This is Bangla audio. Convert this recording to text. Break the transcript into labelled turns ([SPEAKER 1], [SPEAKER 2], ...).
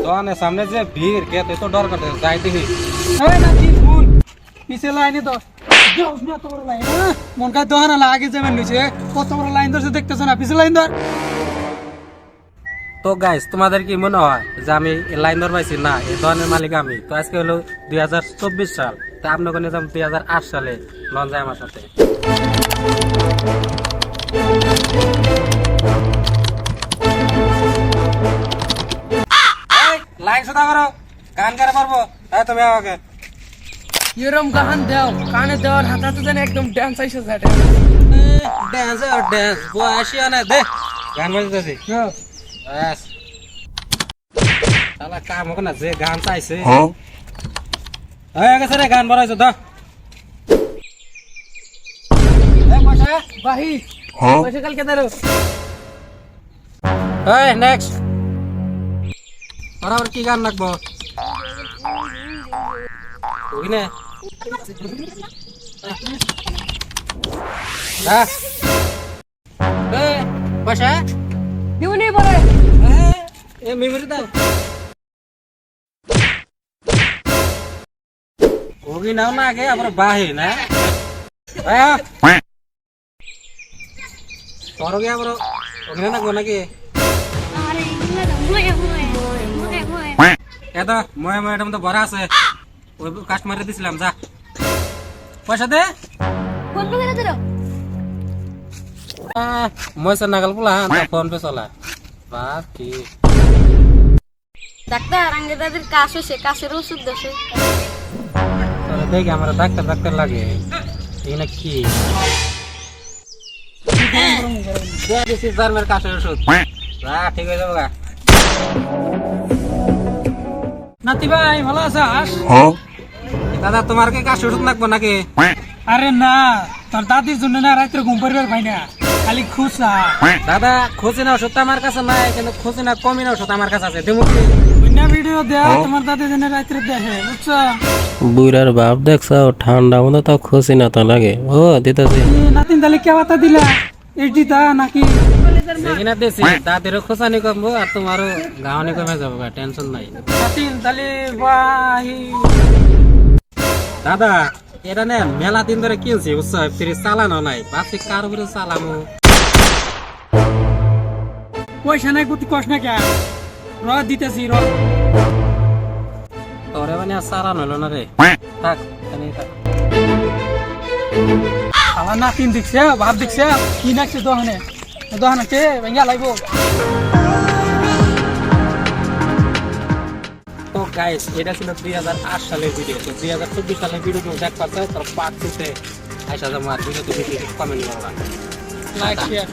[SPEAKER 1] দোকানের সামনে যে ভিড় কে তুই তো ডর করতে যাই দেখি
[SPEAKER 2] এই না কি শুন পিছে লাইনে তো যাও না তোর লাইন মন কা দোহানা লাগে যাবেন নিচে কত বড় লাইন ধরছে দেখতেছ না পিছে লাইন ধর।
[SPEAKER 1] তো গাইস তোমাদের কি মনে হয় যে আমি এই লাইন ধর পাইছি না এই দোকানের মালিক আমি তো আজকে হলো 2024 সাল তা আপনাকে নিয়ে যাম 2008 সালে লন যায় আমার সাথে লাইন সোদা করো গান করে পারবো তাই তুমি আমাকে
[SPEAKER 2] এরম গান দাও কানে দেওয়ার হাতাতে যেন একদম ডান্স আইসে যায়
[SPEAKER 1] ড্যান্স ড্যান্স বসিয়া না দে গান বাজতেছি ব্যাস শালা কাম হোক না যে গান চাইছে হয়ে গেছে রে গান বাড়াইছো দা
[SPEAKER 2] ভাই পয়সা কালকে দাঁড়ো
[SPEAKER 1] এই নেক্সট আবার কি গান লাগবো ওইনে পয়সা
[SPEAKER 2] দিউনি পরে
[SPEAKER 1] এ মেমোরি দাও ওগি নাও না আগে আবার বাহে না তোর গিয়ে আবার ওখানে না গো নাকি এটা ময়ে ময়ে এটা মধ্যে ভরা আছে ওই কাস্টমারে দিছিলাম যা পয়সা দে মই সে নাগাল পোলা ফোন পে চলা বাপ কি
[SPEAKER 3] ডাক্তার আঙ্গে দাদির কাশ হয়েছে কাশের ওষুধ দেশে
[SPEAKER 1] দেখি আমার ডাক্তার ডাক্তার লাগে এই না কি জার্মের কাশের ওষুধ ঠিক হয়ে যাবো গা
[SPEAKER 2] নাতি ভাই ভালো আছিস
[SPEAKER 1] দাদা তোমার কি কাশের ওষুধ লাগবো নাকি
[SPEAKER 2] আরে না তোর দাদির জন্য না রাত্রে ঘুম পারবে ভাই না খালি খুশা
[SPEAKER 1] দাদা খুশি না ওষুধ আমার কাছে নাই কিন্তু খুশি না কমি না ওষুধ আমার কাছে আছে তুমি
[SPEAKER 2] না ভিডিও দেও তোমার দাদি জন্য রাত্রে দেখে বুঝছো
[SPEAKER 4] বুড়ার বাপ দেখছো ঠান্ডা মতো তো খুশি না তো লাগে ও দিতেছি
[SPEAKER 2] নাতিন তাহলে কে বাতা দিলা এটি তা নাকি
[SPEAKER 1] যেখানে দিয়েছি দাদিরও খোঁচানি কমবো আর তোমারও গাওয়ানি কমে যাবো টেনশন নাই
[SPEAKER 2] নাতিন তাহলে ভাই
[SPEAKER 1] দাদা এটা নে মেলা দিন ধরে কিনছি বুঝছো ফ্রিজ চালানো নাই ভাবছি কার উপরে চালামো
[SPEAKER 2] পয়সা নাই গতি কষ্ট না কে র দিতেছি র
[SPEAKER 1] তোরে মানে আর চালানো হলো না রে থাক এখানেই থাক
[SPEAKER 2] আমার নাতিন দেখছে ভাব দেখছে কি নাকছে দোহানে দোহানে কে ভেঙ্গা লাগবো
[SPEAKER 1] তো গাইস এটা ছিল 2008 সালের ভিডিও তো 2024 সালের ভিডিও দেখ পাচ্ছ তার পার্ট 2 তে আইসা যাবো আর ভিডিওতে কমেন্ট করবা
[SPEAKER 2] লাইক শেয়ার